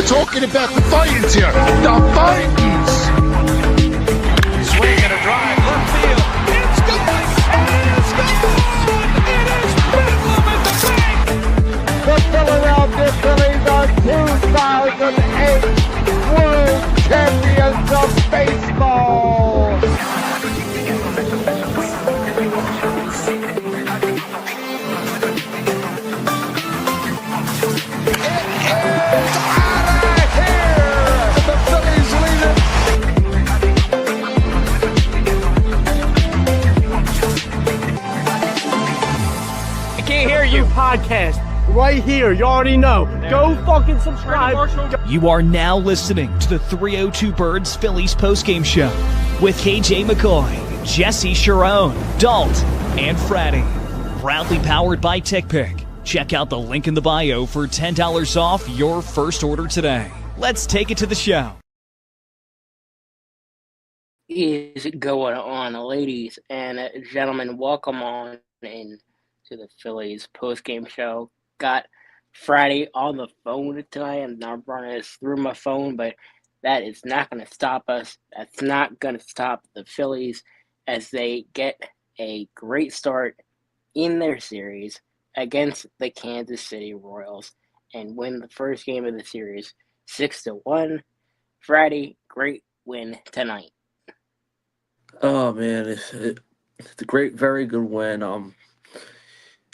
Talking about the Titans here. The Titans! Swing and a drive, left field. It's going! It's gone! It is Bedlam at the bank! The Philadelphia Phillies are 2008 World Champions of Baseball! Podcast right here. You already know. Go fucking subscribe. You are now listening to the 302 Birds Phillies postgame show with KJ McCoy, Jesse Sharon, Dalt, and Fratty. Proudly powered by TickPick. Check out the link in the bio for $10 off your first order today. Let's take it to the show. Is going on, ladies and gentlemen? Welcome on in to the Phillies post-game show. Got Friday on the phone tonight. I'm not running this through my phone, but that is not going to stop us. That's not going to stop the Phillies as they get a great start in their series against the Kansas City Royals and win the first game of the series 6-1. Friday, great win tonight. Oh man, it's a great, very good win.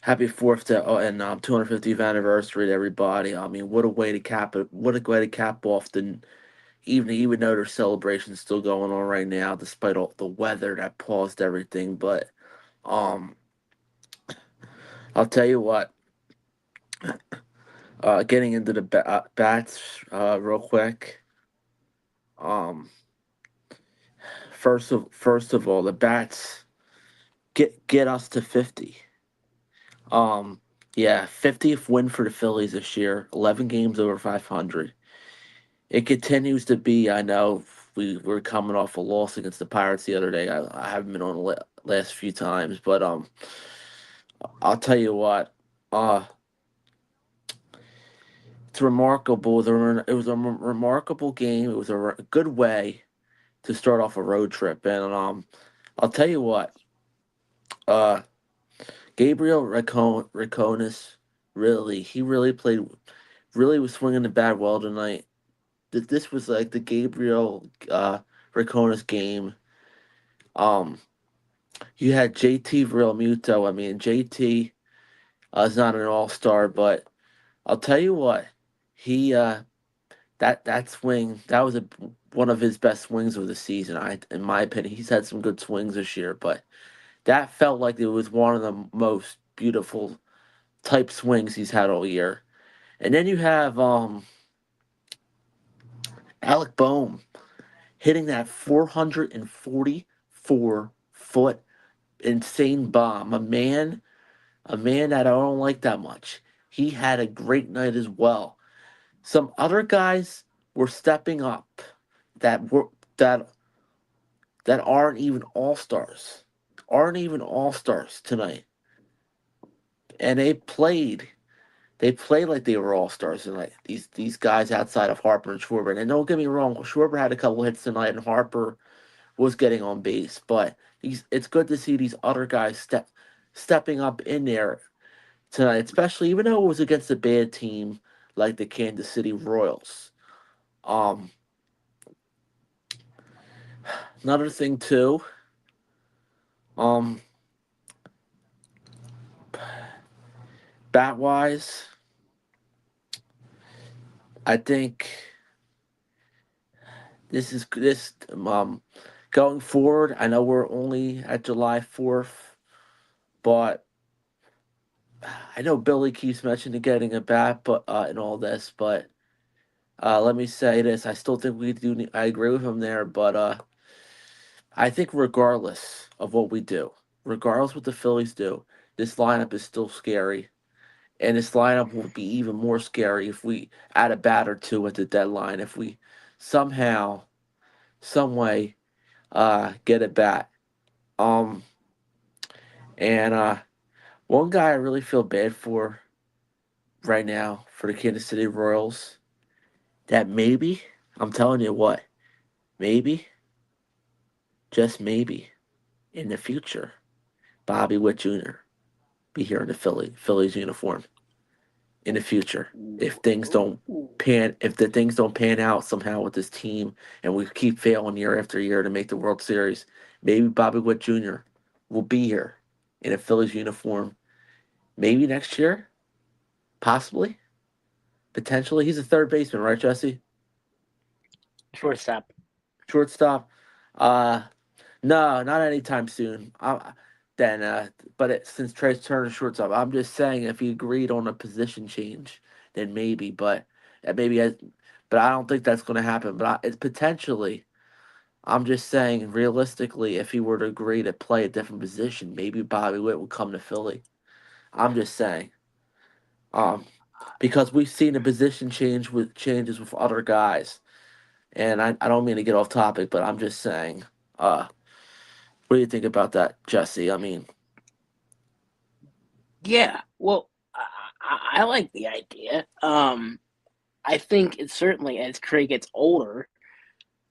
Happy 4th and 250th anniversary to everybody. I mean, what a way to cap it! What a way to cap off the evening, even though there's celebrations still going on right now, despite all the weather that paused everything. But I'll tell you what. Getting into the bats real quick. First of all, the bats get us to 50. 50th win for the Phillies this year, 11 games over 500. It continues to be, I know we were coming off a loss against the Pirates the other day. I haven't been on the last few times, but I'll tell you what, it's remarkable. It was a remarkable game. It was a good way to start off a road trip, and I'll tell you what, Gabriel Raconis really was swinging the bat well tonight. This was like the Gabriel Raconis game. You had JT Realmuto. I mean, JT is not an all-star, but I'll tell you what, he that swing, that was one of his best swings of the season. In my opinion, he's had some good swings this year, but that felt like it was one of the most beautiful type swings he's had all year. And then you have Alec Boehm hitting that 444-foot insane bomb. A man that I don't like that much. He had a great night as well. Some other guys were stepping up that aren't even all-stars. Tonight. And they played like they were all-stars tonight. These guys outside of Harper and Schwarber. And don't get me wrong, Schwarber had a couple hits tonight and Harper was getting on base. But it's good to see these other guys stepping up in there tonight, especially even though it was against a bad team like the Kansas City Royals. Another thing too, bat-wise, I think this going forward. I know we're only at July 4th, but I know Billy keeps mentioning getting a bat, but and all this, but let me say this: I still think we do. I agree with him there, but I think regardless of what we do, regardless what the Phillies do, this lineup is still scary. And this lineup will be even more scary if we add a bat or two at the deadline. If we somehow, some way, get a bat. Um, and one guy I really feel bad for right now for the Kansas City Royals, that maybe, I'm telling you what, maybe, just maybe, in the future, Bobby Witt Jr. be here in the Phillies uniform in the future. If things don't if the things don't pan out somehow with this team and we keep failing year after year to make the World Series, maybe Bobby Witt Jr. will be here in a Phillies uniform. Maybe next year, possibly, potentially. He's a third baseman, right, Jesse? Shortstop. Shortstop. Uh, no, not anytime soon. Then, since Trey Turner's shortstop, I'm just saying if he agreed on a position change, then maybe. But maybe, but I don't think that's going to happen. But it's potentially. I'm just saying, realistically, if he were to agree to play a different position, maybe Bobby Witt would come to Philly. I'm just saying. Um, because we've seen a position changes with other guys, and I don't mean to get off topic, but I'm just saying. What do you think about that, Jesse? I mean, Yeah, well, I like the idea. I think it's certainly as Trey gets older,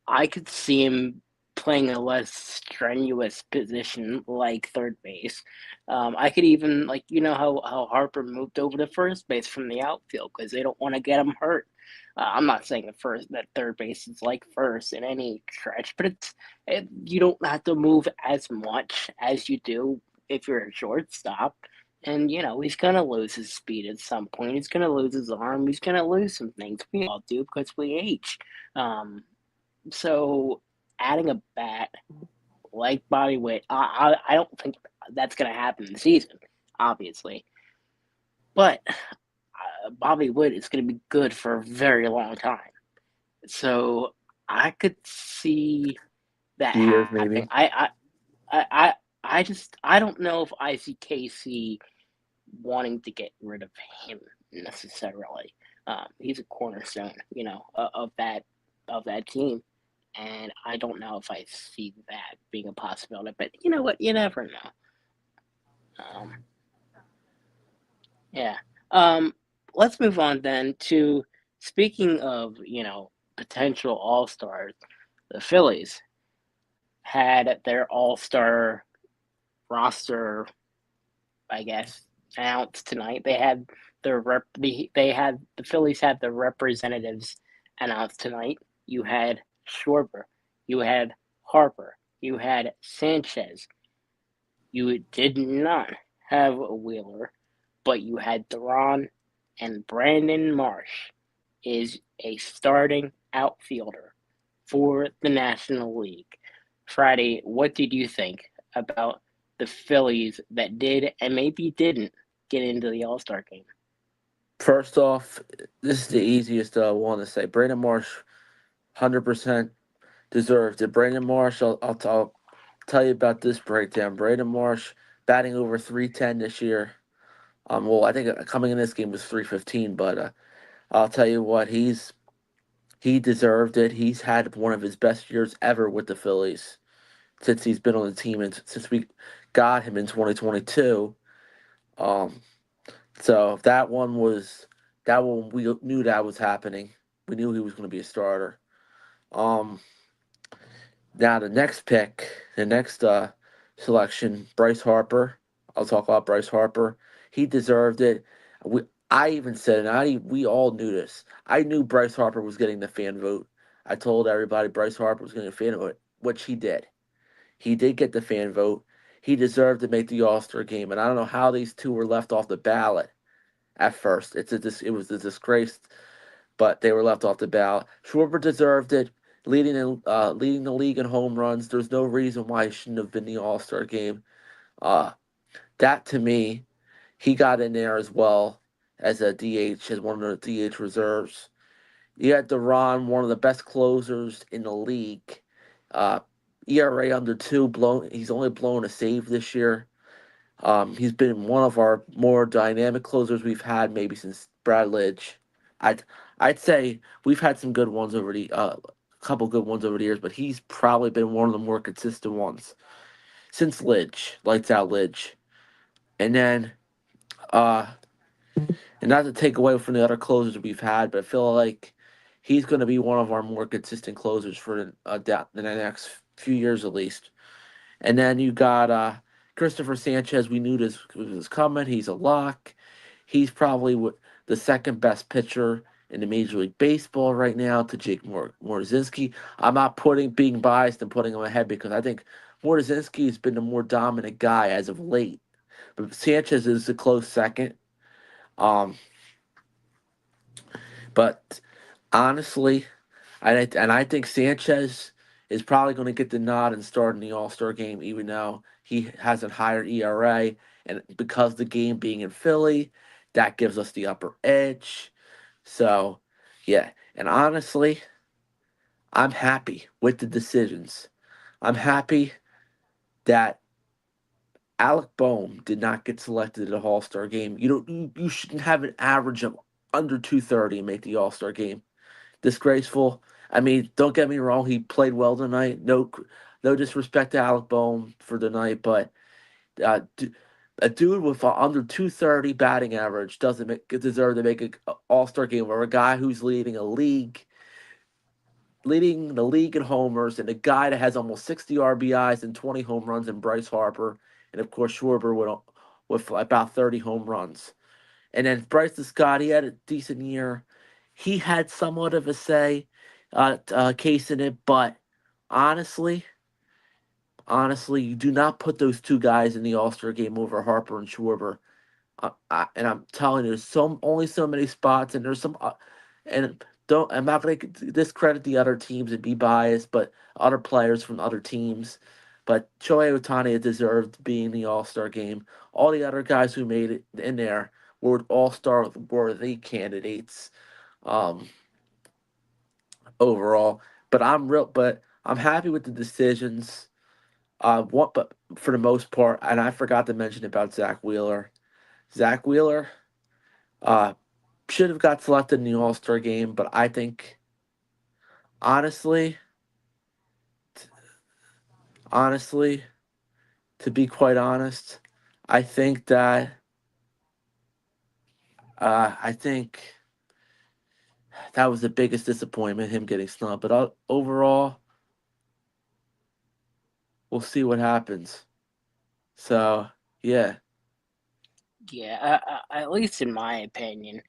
I could see him playing a less strenuous position like third base. I could even like how Harper moved over to first base from the outfield because they don't want to get him hurt. I'm not saying that third base is like first in any stretch, but you don't have to move as much as you do if you're a shortstop. And he's gonna lose his speed at some point. He's gonna lose his arm. He's gonna lose some things. We all do because we age. Um, so adding a bat like Bobby Witt, I don't think that's going to happen in the season, obviously. But Bobby Witt is going to be good for a very long time. So I could see that years happening. maybe. I don't know if I see KC wanting to get rid of him necessarily. He's a cornerstone, of that team. And I don't know if I see that being a possibility. But you know what? You never know. Um, yeah. Let's move on then to speaking of potential all stars. The Phillies had their all star roster, I guess, announced tonight. They had the Phillies had the representatives announced tonight. You had Schwarber, you had Harper, you had Sanchez. You did not have a Wheeler, but you had Duran, and Brandon Marsh is a starting outfielder for the National League. Friday, what did you think about the Phillies that did and maybe didn't get into the All Star game? First off, this is the easiest one to say. Brandon Marsh, 100% deserved it. Brandon Marsh, I'll tell you about this breakdown. Brandon Marsh batting over 310 this year. Well, I think coming in this game was 315, but I'll tell you what, he deserved it. He's had one of his best years ever with the Phillies since he's been on the team and since we got him in 2022. Um, so that one we knew that was happening. We knew he was going to be a starter. Um, Now the next selection, Bryce Harper. I'll talk about Bryce Harper. He deserved it. I even said, we all knew this. I knew Bryce Harper was getting the fan vote. I told everybody Bryce Harper was getting a fan vote, which he did. He did get the fan vote. He deserved to make the All Star game, and I don't know how these two were left off the ballot at first. It was a disgrace, but they were left off the ballot. Schwarber deserved it, leading the league in home runs. There's no reason why he shouldn't have been the All Star game. Uh, that to me, he got in there as well as a DH, as one of the DH reserves. You had Duran, one of the best closers in the league. Uh, ERA under 2. He's only blown a save this year. He's been one of our more dynamic closers we've had maybe since Brad Lidge. I'd I'd say we've had some good ones over the couple good ones over the years, but he's probably been one of the more consistent ones since Lidge, lights out Lidge. And then uh and not to take away from the other closers we've had, but I feel like he's going to be one of our more consistent closers for the next few years at least. And then you got Christopher Sanchez. We knew this was coming. He's a lock. He's probably the second best pitcher in the Major League Baseball right now to Jake Morzinski. I'm not being biased and putting him ahead because I think Morzinski has been the more dominant guy as of late. But Sanchez is a close second. Um, but honestly, I think Sanchez is probably going to get the nod and start in the All Star game, even though he has a higher ERA, and because the game being in Philly, that gives us the upper edge. So, yeah, and honestly, I'm happy with the decisions. I'm happy that Alec Boehm did not get selected at the All Star game. You shouldn't have an average of under 230 and make the All Star game. Disgraceful. I mean, don't get me wrong, he played well tonight. No disrespect to Alec Boehm for the night, but a dude with under 230 batting average doesn't deserve to make an All Star game. Or a guy who's leading the league in homers, and a guy that has almost 60 RBIs and 20 home runs, in Bryce Harper, and of course Schwarber with about 30 home runs. And then Bryce Scott, he had a decent year. He had somewhat of a case in it, but honestly, you do not put those two guys in the All Star game over Harper and Schwarber. And I'm telling you, there's only so many spots, and there's some, and don't I'm not going to discredit the other teams and be biased, but other players from other teams. But Shohei Ohtani deserved being in the All Star game. All the other guys who made it in there were All Star worthy candidates, um, overall. But I'm happy with the decisions. But for the most part, and I forgot to mention about Zach Wheeler. Zach Wheeler, uh, should have got selected in the All Star game, but I think honestly, honestly, to be quite honest, I think that I think that was the biggest disappointment, him getting snubbed. But overall, we'll see what happens. So yeah, Yeah, at least in my opinion,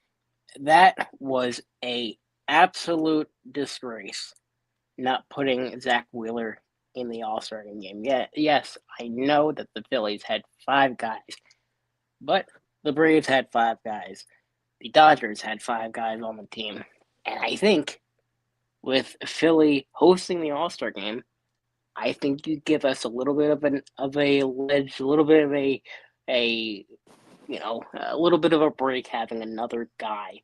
that was a absolute disgrace not putting Zach Wheeler in the All Star game. Yeah, yes, I know that the Phillies had 5 guys, but the Braves had 5 guys. The Dodgers had 5 guys on the team, and I think with Philly hosting the All Star game, I think you give us a little bit of a ledge, a little bit of a a little bit of a break having another guy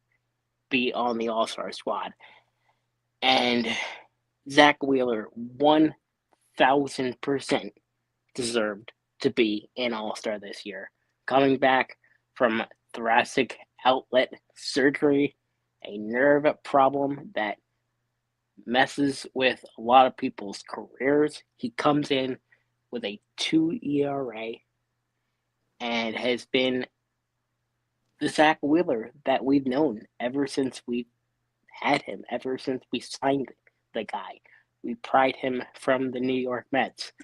be on the All Star squad. And Zach Wheeler 1,000% deserved to be an All Star this year. Coming back from thoracic outlet surgery, a nerve problem that messes with a lot of people's careers. He comes in with a 2 ERA and has been the Zach Wheeler that we've known ever since we had him, ever since we signed the guy. We pried him from the New York Mets.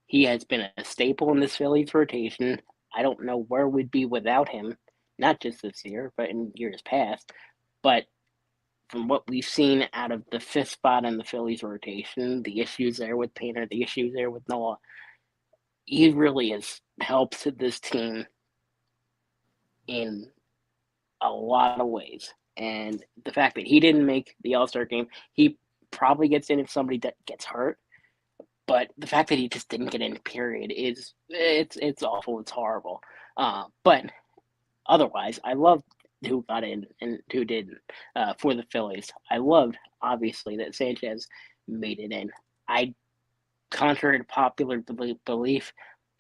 He has been a staple in this Phillies rotation. I don't know where we'd be without him, not just this year, but in years past. But from what we've seen out of the 5th spot in the Phillies rotation, the issues there with Painter, the issues there with Noah, he really has helped this team in a lot of ways. And the fact that he didn't make the All-Star game, he probably gets in if somebody gets hurt. But the fact that he just didn't get in, period, it's awful. It's horrible. But otherwise, I loved who got in and who didn't for the Phillies. I loved, obviously, that Sanchez made it in. I contrary to popular belief,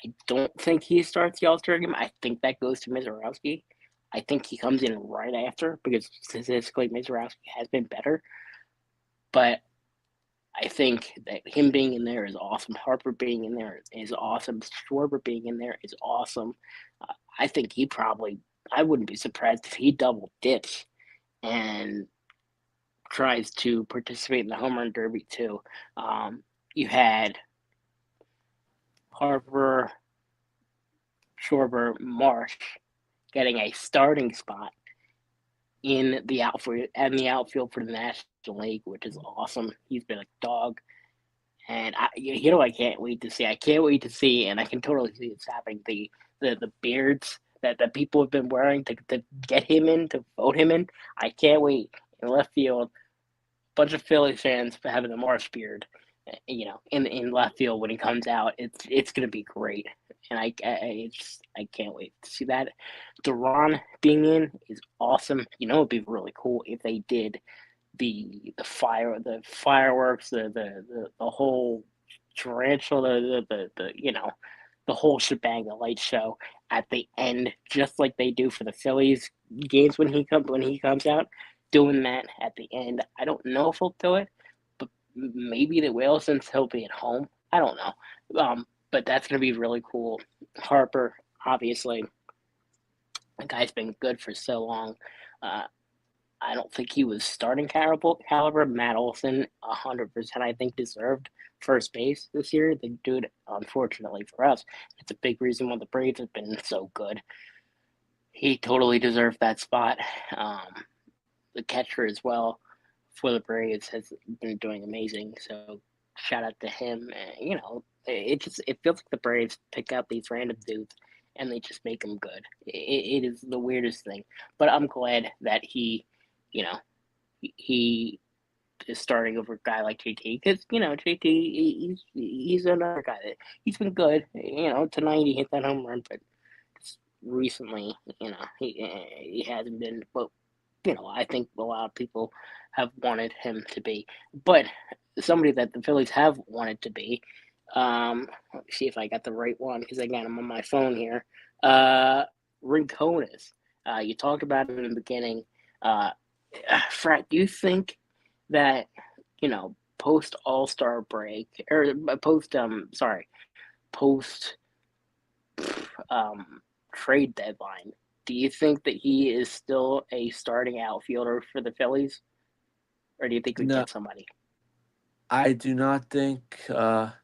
I don't think he starts the All-Star game. I think that goes to Mizorowski. I think he comes in right after because statistically Mizorowski has been better. But I think that him being in there is awesome. Harper being in there is awesome. Schwarber being in there is awesome. I think I wouldn't be surprised if he double dips and tries to participate in the home run derby too. You had Harper, Schwarber, Marsh getting a starting spot in the outfield for the National League, which is awesome. He's been a dog. And I can't wait to see. I can't wait to see, and I can totally see it's happening. The beards that people have been wearing to get him in, to vote him in. I can't wait. In left field, bunch of Phillies fans having the Marsh beard, in left field when he comes out. It's gonna be great, and I can't wait to see that. Duran being in is awesome. It'd be really cool if they did the fireworks, the whole tarantula, the whole shebang, the light show at the end, just like they do for the Phillies games when he comes out, doing that at the end. I don't know if he'll do it, but maybe they will since he'll be at home. I don't know, but that's gonna be really cool. Harper, obviously, the guy's been good for so long. I don't think he was starting caliber. Matt Olson, 100%, I think, deserved first base this year. The dude, unfortunately for us, it's a big reason why the Braves have been so good. He totally deserved that spot. The catcher as well for the Braves has been doing amazing. So shout out to him. It feels like the Braves pick out these random dudes and they just make them good. It is the weirdest thing, but I'm glad that he is starting over a guy like JT because JT he's another guy that he's been good. Tonight he hit that home run, but recently he hasn't been. But I think a lot of people have wanted him to be, but somebody that the Phillies have wanted to be. Let me see if I got the right one because again I'm on my phone here. Rincones. You talked about it in the beginning. Frat, do you think that post All-Star break or post trade deadline, do you think that he is still a starting outfielder for the Phillies, or do you think we No, get somebody? I do not think. I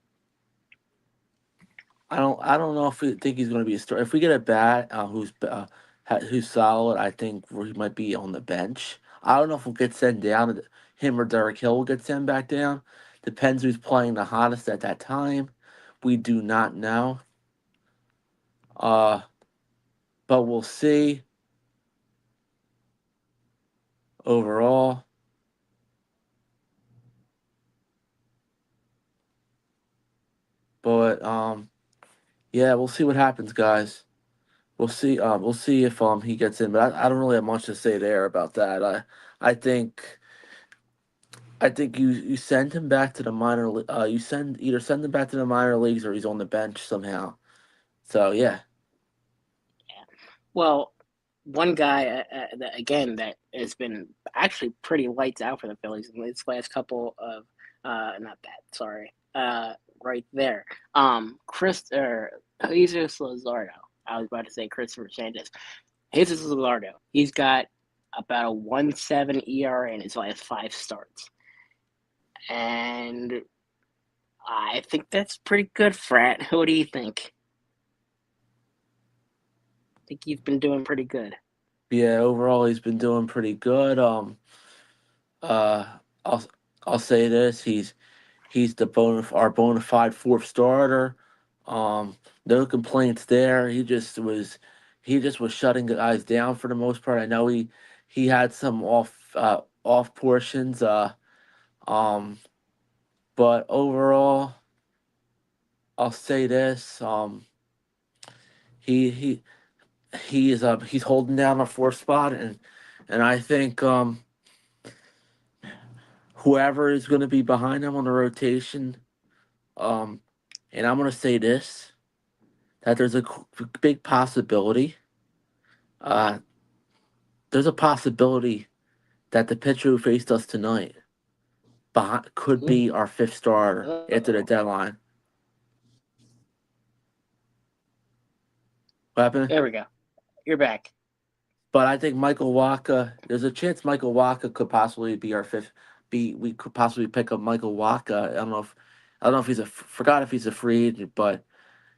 don't know if we think he's going to be a star. If we get a bat who's solid, I think he might be on the bench. I don't know if we'll get sent down. Him or Derek Hill will get sent back down. Depends who's playing the hottest at that time. We do not know. Uh, but we'll see. Overall, but yeah, we'll see what happens, guys. We'll see. We'll see if he gets in, but I don't really have much to say there about that. I think you send him back to the you send him back to the minor leagues or he's on the bench somehow. So yeah. Well, one guy that has been actually pretty lights out for the Phillies in this last couple of not that sorry right there. Chris or Jesus Luzardo. I was about to say Christopher Sanchez. Jesus Luzardo. He's got about a 1.7 ERA in his last 5 starts, and I think that's pretty good, Frat. What do you think? I think he's been doing pretty good. Yeah, overall he's been doing pretty good. Uh, I'll I'll say this: he's our bona fide fourth starter. No complaints there. He just was shutting guys down for the most part. I know he had some off portions. Um, but overall, I'll say this: he he he's holding down a fourth spot, and I think whoever is going to be behind him on the rotation, Um, and I'm gonna say this: that there's a big possibility. Uh, there's a possibility that the pitcher who faced us tonight could be our fifth starter after the Uh-oh. deadline. What happened? There we go. You're back. But I think Michael Waka. There's a chance Michael Waka could possibly be our fifth. We could possibly pick up Michael Waka. I don't know if he's forgot if he's a free agent, but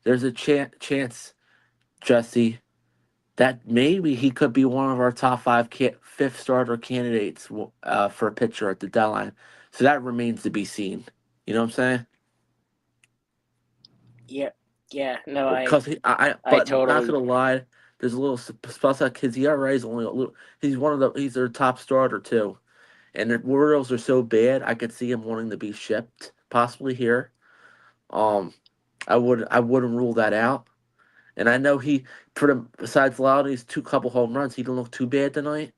there's a chance, Jesse, that maybe he could be one of our top five fifth starter candidates for a pitcher at the deadline. So that remains to be seen. You know what I'm saying? Yeah. Yeah. No, Because I but not totally. gonna lie, there's a little special his ERA is only a little. He's their top starter too, and the Royals are so bad. I could see him wanting to be shipped possibly here. Um, I wouldn't rule that out. And I know besides Loudy's two couple home runs, he didn't look too bad tonight.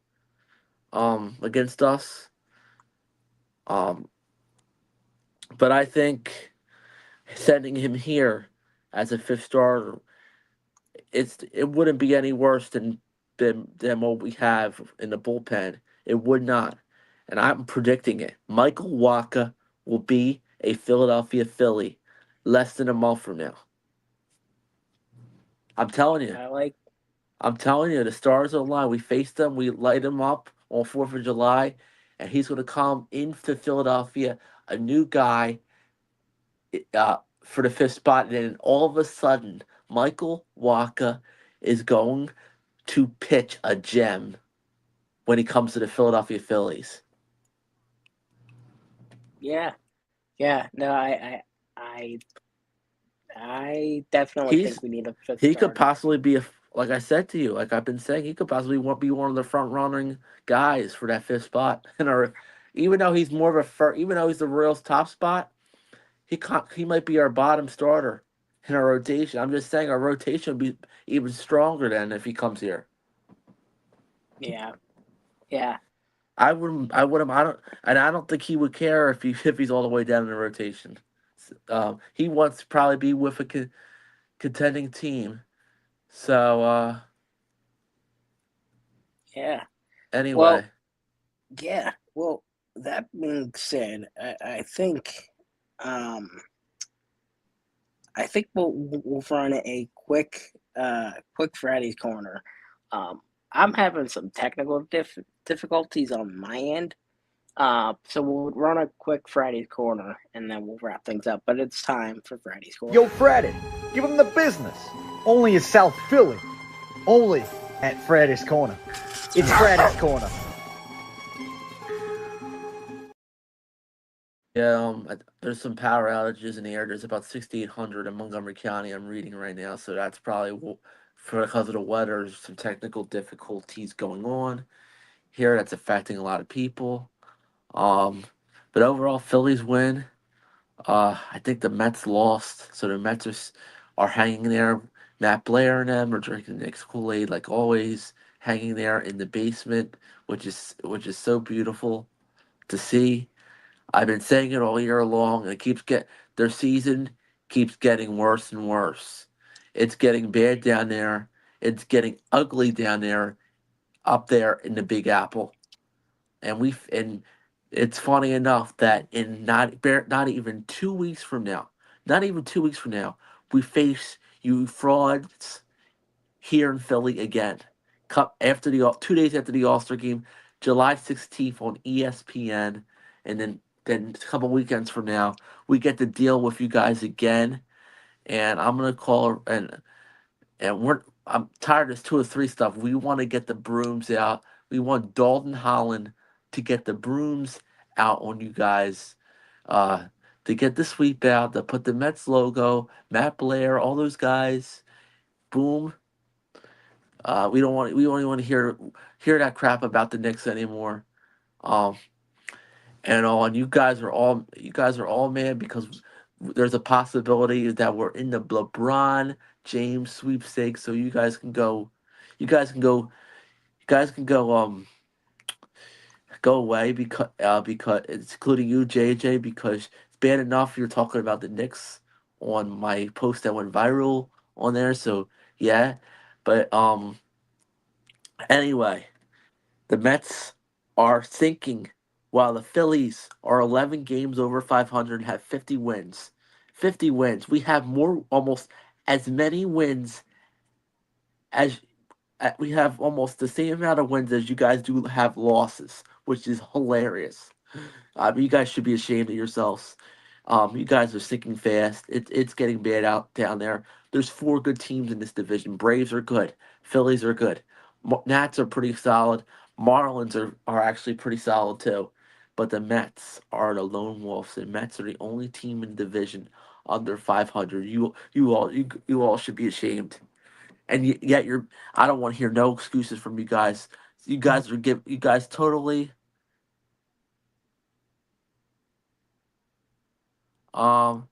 Against us. Um, but I think sending him here as a fifth starter, it wouldn't be any worse than what we have in the bullpen. It would not, and I'm predicting it. Michael Waka will be a Philadelphia Philly less than a month from now. I'm telling you. I like. I'm telling you, the stars are aligned. We face them, we light them up on 4th of July, and he's going to come into Philadelphia, a new guy for the fifth spot. And then all of a sudden, Michael Waka is going to pitch a gem when he comes to the Philadelphia Phillies. Yeah. Yeah. No, I definitely He's think we need a fifth he could starter. possibly be like I said to you, like I've been saying, he could possibly be one of the front running guys for that fifth spot. Even though he's more of even though he's the Royals' top spot, he might be our bottom starter in our rotation. I'm just saying our rotation would be even stronger than if he comes here. Yeah. Yeah. I don't think he would care if he's all the way down in the rotation. He wants to probably be with a contending team. So Yeah. anyway, Well, yeah. Well, that being said, um, I think we'll run a quick Friday's corner. Um, I'm having some technical difficulties on my end. So we'll run a quick Friday's corner and then we'll wrap things up. But it's time for Friday's corner. Yo, Friday, give him the business. Only in South Philly. Only at Friday's Corner. It's Friday's Corner. yeah, there's some power outages in the air. There's about 6,800 in Montgomery County. I'm reading right now, so that's probably because of the weather. There's some technical difficulties going on here that's affecting a lot of people. Um, but overall, Phillies win. I think the Mets lost, so the Mets are hanging there. Matt Blair and them are drinking Nick's Kool-Aid like always, hanging there in the basement, which is so beautiful to see. I've been saying it all year long, and their season keeps getting worse and worse. It's getting bad down there. It's getting ugly down there, up there in the Big Apple. And it's funny enough that in not even 2 weeks from now, not even 2 weeks from now, we face you frauds here in Philly again. After 2 days after the All Star game, July 16th on ESPN, and then a couple weekends from now, we get to deal with you guys again. And I'm gonna call and I'm tired of this 2 or 3 stuff. We want to get the brooms out. We want Dalton Holland to get the brooms out on you guys. Uh, to get the sweep out, to put the Mets logo, Matt Blair, all those guys. Boom. We don't want to hear that crap about the Knicks anymore. Um, and you guys are all mad because there's a possibility that we're in the LeBron James sweepstakes, so you guys can go, you guys can go away because it's including you, JJ, because bad enough you're talking about the Knicks on my post that went viral on there. So yeah, but anyway, the Mets are sinking while the Phillies are 11 games over 500 and have 50 wins. 50 wins. We have almost as many wins as we have almost the same amount of wins as you guys do have losses, which is hilarious. You guys should be ashamed of yourselves. You guys are sinking fast. It's getting bad out down there. There's four good teams in this division. Braves are good. Phillies are good. Nats are pretty solid. Marlins are actually pretty solid too. But the Mets are the lone wolves. The Mets are the only team in the division under 500. You all should be ashamed. And yet you're. I don't want to hear no excuses from you guys. You guys totally um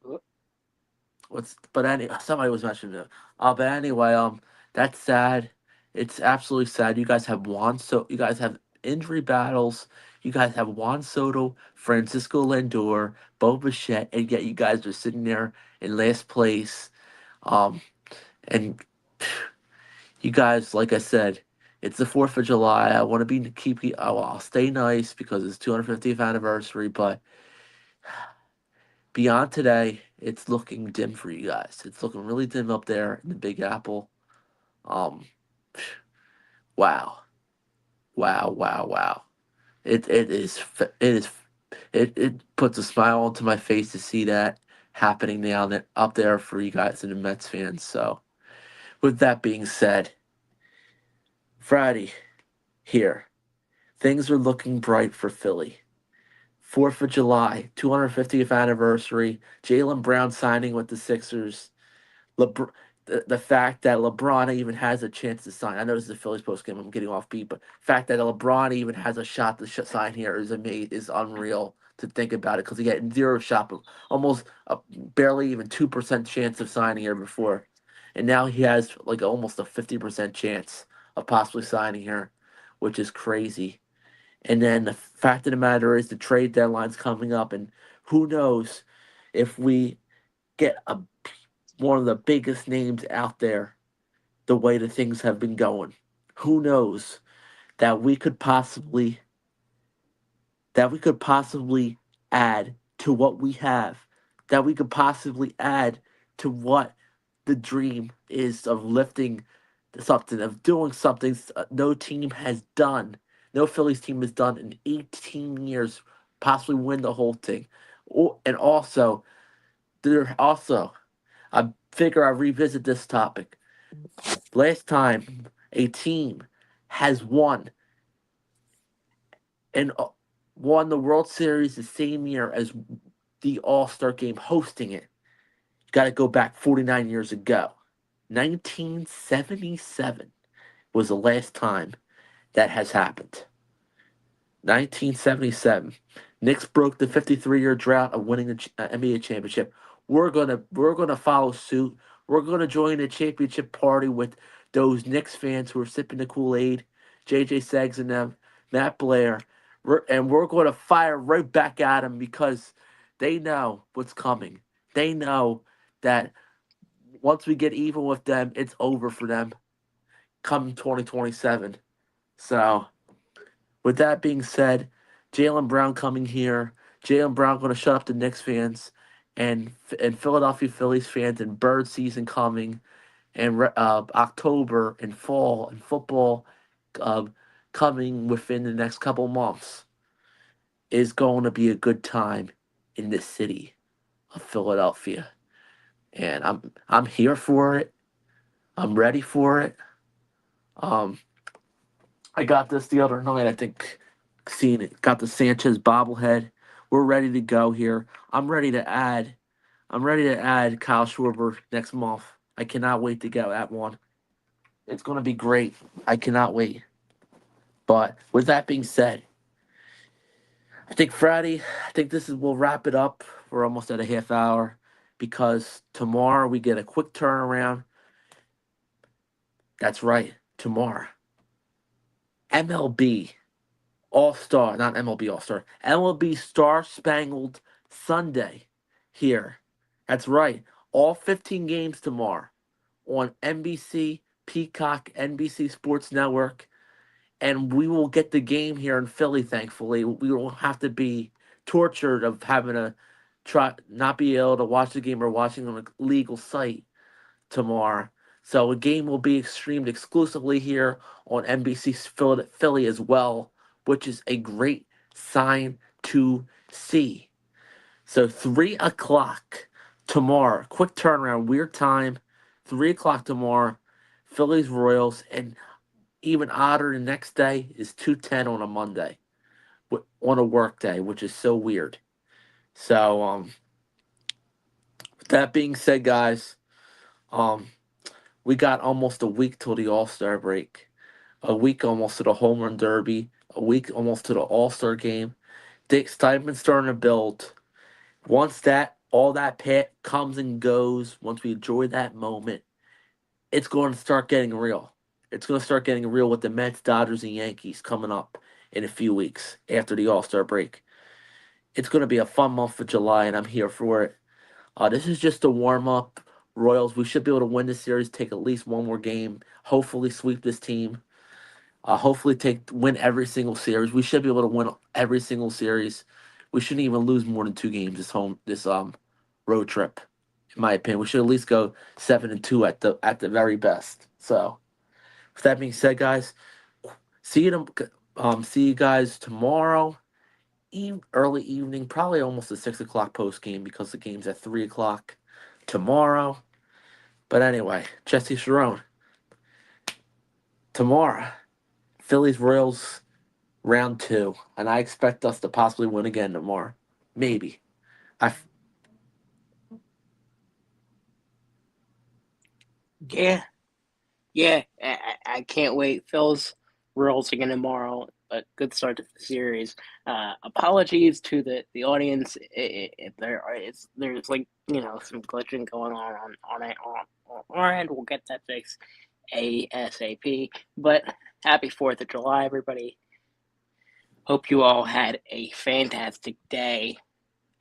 somebody was mentioning it. But anyway, that's sad. It's absolutely sad. You guys have injury battles. You guys have Juan Soto, Francisco Lindor, Bo Bichette, and yet you guys are sitting there in last place. Um, and you guys, like I said, it's the 4th of July. I want to be keep. I'll stay nice because it's 250th anniversary, but beyond today, it's looking dim for you guys. It's looking really dim up there in the Big Apple. Um, wow, wow, wow, wow. It puts a smile onto my face to see that happening now that up there for you guys and the Mets fans. So, with that being said, Friday here, things are looking bright for Philly. 4th of July, 250th anniversary. Jaylen Brown signing with the Sixers. LeBron, the fact that LeBron even has a chance to sign. I know this is a Phillies post game. I'm getting off beat, but the fact that LeBron even has a shot to sign here is unreal to think about it because he had zero shot, but almost barely even 2% chance of signing here before, and now he has like almost a 50% chance of possibly signing here, which is crazy. And then the fact of the matter is the trade deadline's coming up, and who knows if we get one of the biggest names out there the way the things have been going. Who knows that we could possibly add to what we have, that we could possibly add to what the dream is of lifting something, of doing something no team has done, no Phillies team has done in 18 years, possibly win the whole thing. And also, I figure I revisit this topic. Last time a team has and won the World Series the same year as the All-Star game hosting it. You got to go back 49 years ago. 1977 was the last time that has happened. 1977. Knicks broke the 53-year drought of winning the NBA championship. We're gonna follow suit. We're gonna join the championship party with those Knicks fans who are sipping the Kool-Aid, JJ Seggs and them, Matt Blair, and we're gonna fire right back at them because they know what's coming. They know that once we get even with them, it's over for them come 2027. So, with that being said, Jaylen Brown coming here. Jaylen Brown going to shut up the Knicks fans and Philadelphia Phillies fans and bird season coming and October and fall and football uh, coming within the next couple months is going to be a good time in the city of Philadelphia. And I'm here for it. I'm ready for it. Um, I got this the other night. I think seeing it. Got the Sanchez bobblehead. We're ready to go here. I'm ready to add. I'm ready to add Kyle Schwarber next month. I cannot wait to get that one. It's going to be great. I cannot wait. But with that being said, I think Friday. I think we'll wrap it up. We're almost at a half hour because tomorrow we get a quick turnaround. That's right. Tomorrow, MLB All Star, not MLB All Star, MLB Star Spangled Sunday here. That's right. All 15 games tomorrow on NBC, Peacock, NBC Sports Network. And we will get the game here in Philly, thankfully. We won't have to be tortured of having to not be able to watch the game or watching on a legal site tomorrow. So a game will be streamed exclusively here on NBC Philly as well, which is a great sign to see. So 3 o'clock tomorrow, quick turnaround, weird time, 3 o'clock tomorrow, Phillies Royals, and even odder the next day is 2:10 on a Monday, on a work day, which is so weird. So with that being said, guys, we got almost a week till the All-Star break, a week almost to the Home Run Derby, a week almost to the All-Star game. The excitement's starting to build. Once all that pit comes and goes, once we enjoy that moment, it's going to start getting real. It's going to start getting real with the Mets, Dodgers, and Yankees coming up in a few weeks after the All-Star break. It's going to be a fun month for July, and I'm here for it. This is just a warm-up. Royals, we should be able to win this series, take at least one more game, hopefully sweep this team, hopefully win every single series. We should be able to win every single series. We shouldn't even lose more than 2 games this road trip, in my opinion. We should at least go 7-2 at the very best. So, with that being said, guys, see you guys tomorrow, early evening, probably almost a 6 o'clock post game because the game's at 3 o'clock tomorrow. But anyway, Jesse Sharon, tomorrow, Phillies Royals round 2, and I expect us to possibly win again tomorrow. Maybe. Yeah, I can't wait. Phil's Royals again tomorrow. A good start to the series. Apologies to the audience if there's like some glitching going on our end. We'll get that fixed ASAP. But happy 4th of July, everybody. Hope you all had a fantastic day.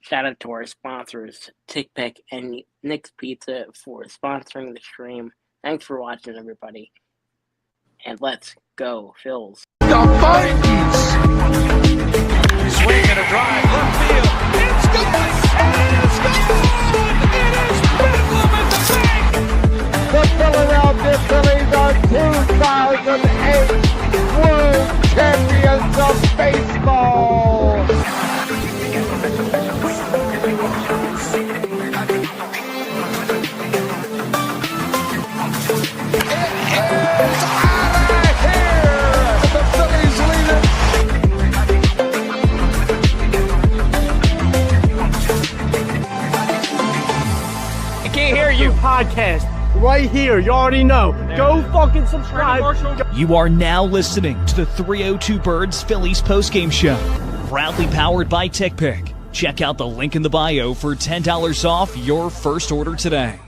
Shout out to our sponsors, TickPick and Nick's Pizza, for sponsoring the stream. Thanks for watching, everybody. And let's go, Phils. The Vikings! Swing and a drive, left field. It's gone! It's gone! It is Bedlam at the bank! The Philadelphia Phillies are 2008 World Champions of Baseball! Podcast right here. You already know. Go fucking subscribe. You are now listening to the 302 Birds Phillies postgame show, proudly powered by TickPick. Check out the link in the bio for $10 off your first order today.